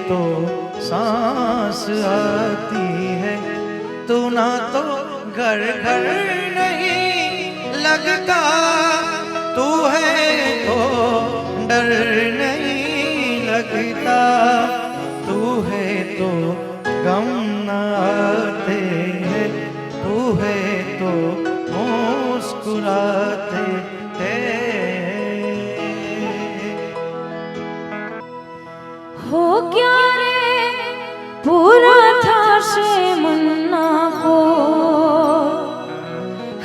तो सांस आती है। तू ना तो घर घर नहीं लगता, तू है तो डर नहीं लगता, तू है तो गम न आते हैं, तू है तो मुस्कुराते हैं। हो क्या रे पूरा था से मन्ना को,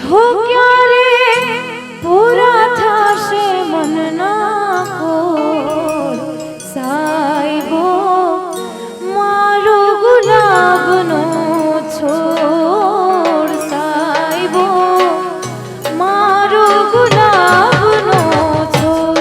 हो क्या रे पूरा था से मन्ना को, साहिबो मारो गुलाब नो छोड़, साहिबो मारो गुलाब नो छोड़।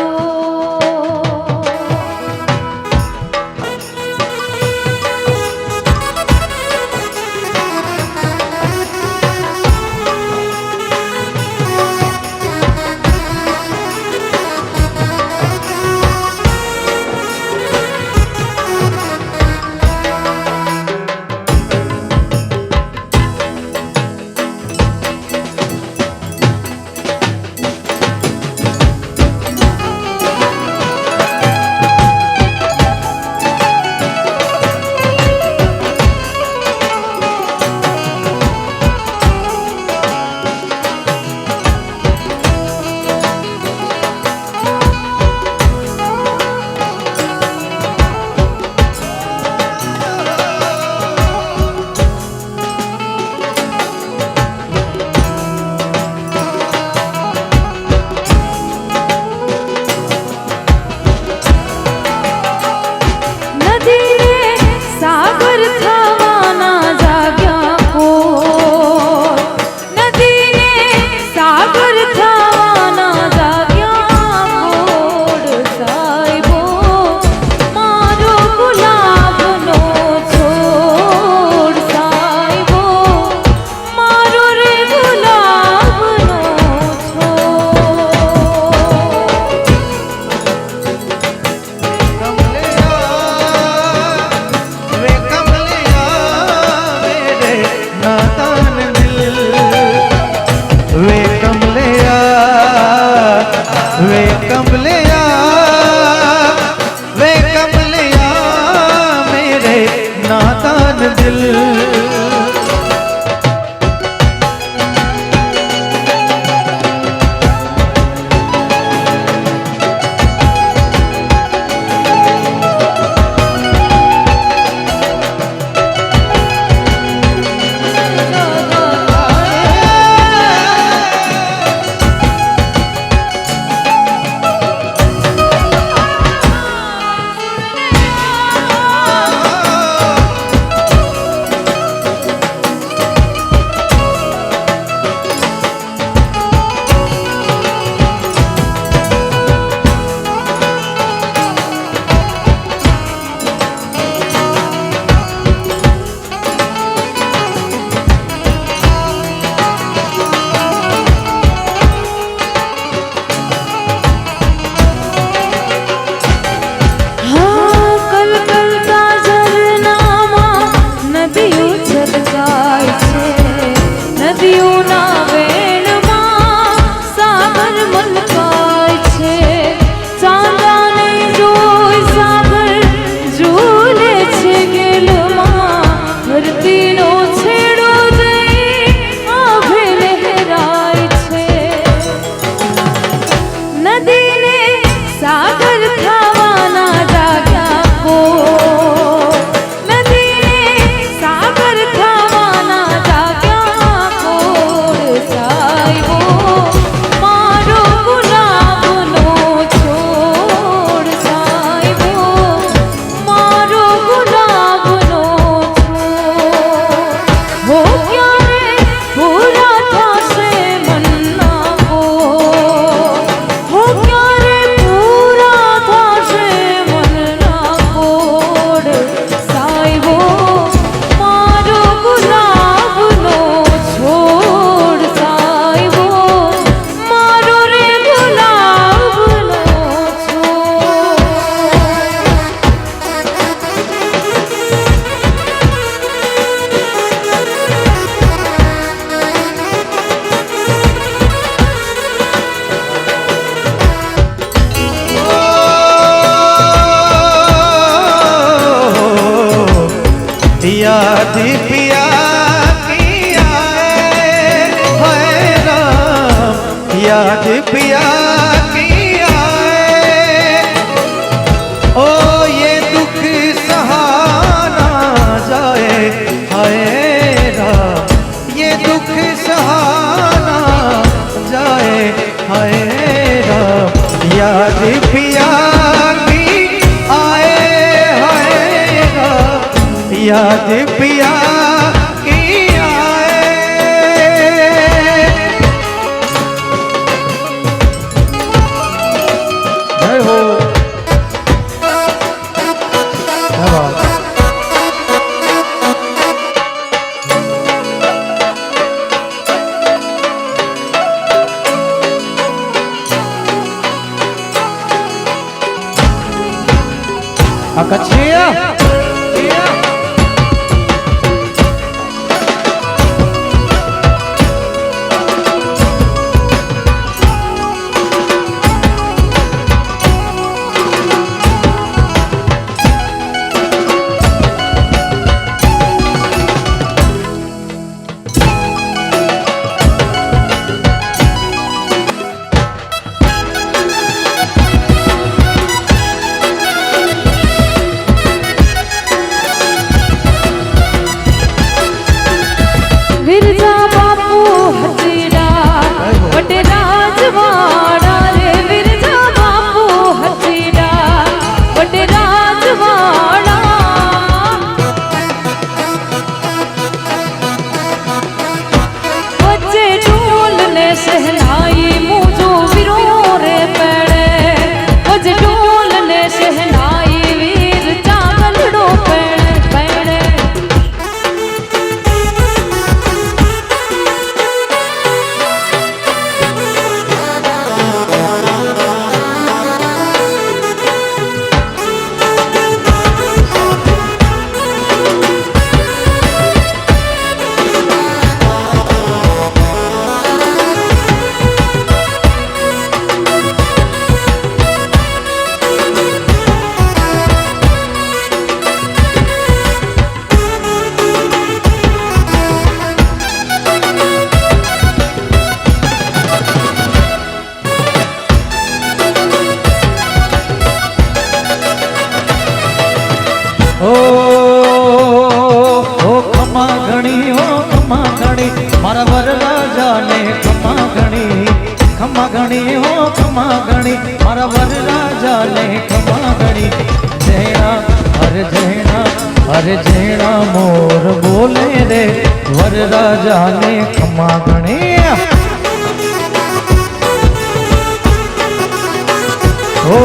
वे कमलिया, वे कमलिया मेरे नादान दिल। याद पिया की आए हाय राम, याद पिया की आए। ओ ये दुख सहाना जाए हाय राम, ये दुख सहाना जाए हाय राम, याद पिया की आए हाय राम, याद पिया की आए। जय हो। क्या बात। Akachia. विरजा बापू हजीरा वटे राजवाड़ा रे, विरजा बापू हजीरा वटे राजवाड़ा। बच्चे ढोल ने सहनाई मुझो विरो रे पेड़े, बच्चे ढोल ने सहनाई वीर चावलड़ो पेड़े पेड़े। ओ खमा घणी हो खमा घणी, मारा वरराजा ने खमा घणी, खमा घणी हो खमा घणी, मारा वरराजा ने खमा घणी। जैना हर जैना हर जैना मोर बोले रे, वरराजा ने खमा घणी। ओ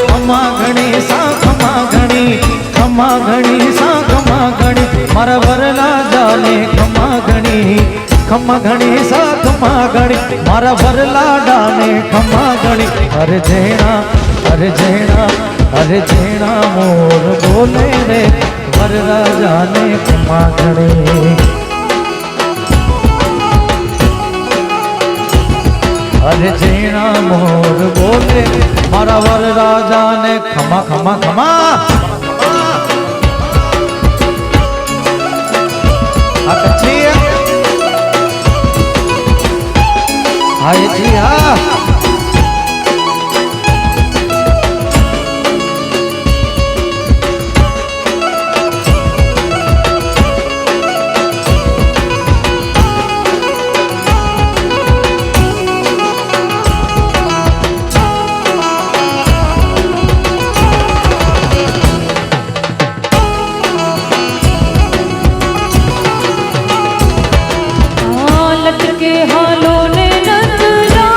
खमा घणी सा खमा घणी, खमा घणी सा खमा घणी, मारा वरराजा ने खमा घणी, खमा घणी सा खमा घणी, मारा वरलाडा ने खमा घणी। अरे जैना अरे जैना अरे जैना मोर बोले रे, वरराजा ने खमा घणी। अरे जैना मोर बोले, मारा वरराजा ने खमा खमा खमा। Akachia. Hai Chia. लटके हालों ने नजरा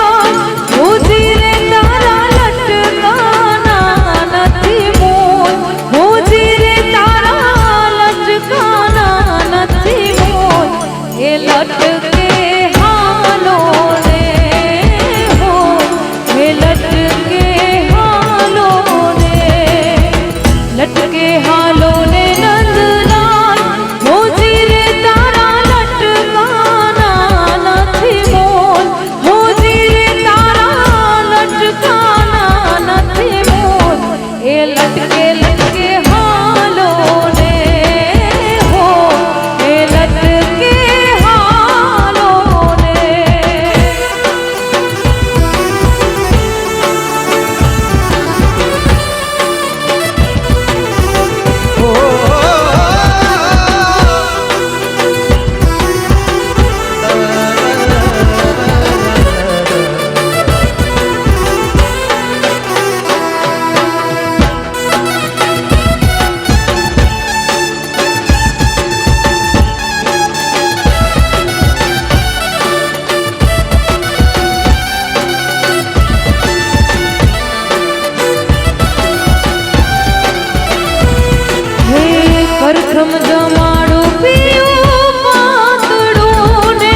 જમાડું પીયું પાતળું ને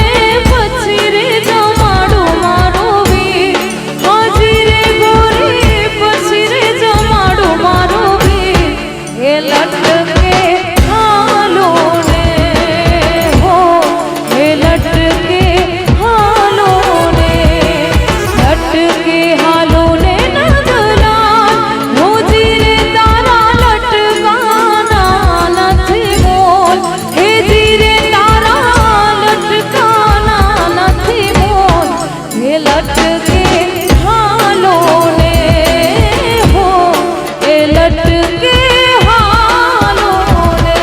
પછી રે જમાડું મારો વીર હાજી રે ગોરી પછી રે જમાડું મારો વીર એ લટકે હાલો ને હો એ લટકે હાલો ને લટકે હાલો ને નંદલાલ રોજી રે તારા લટકાના નથી મોલ હે જીરે તારા લટકાના નથી મોલ હે લટકે હાલો ને હો એ લટકે હાલો ને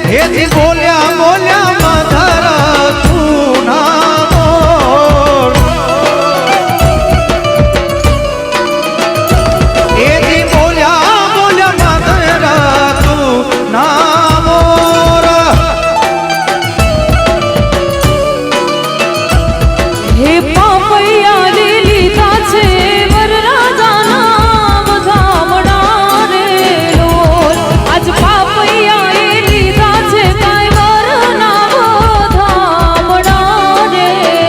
હેજી બોલ્યા બોલ્યા માધરા તું ના મોર હેજી બોલ્યા બોલ્યા માધરા તું ના મોર હે પાપૈયા રે લીધા છે વરરાજાના વધામણા રે લોલ આજ પાપૈયા એ લીધા છે કાંઈ વરના વધામણા રે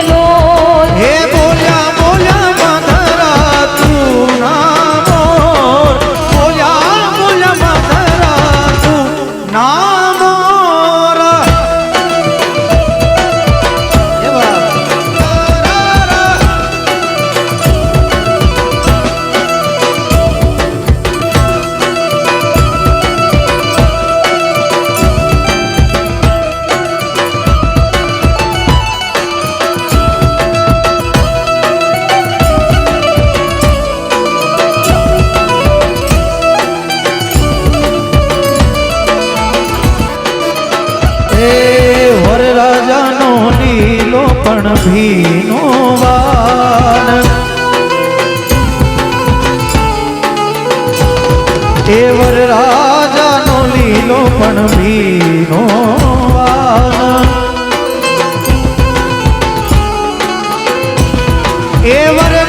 લોલ હે બોલ્યા બોલ્યા માધરા તું ના મોર બોલ્યા બોલ્યા માધરા તું ના મોર એવા એ વરરાજાનો લીલો પણ ભીનો વાન એ વરરાજાનો લીલો પણ ભીનો વાન એ વર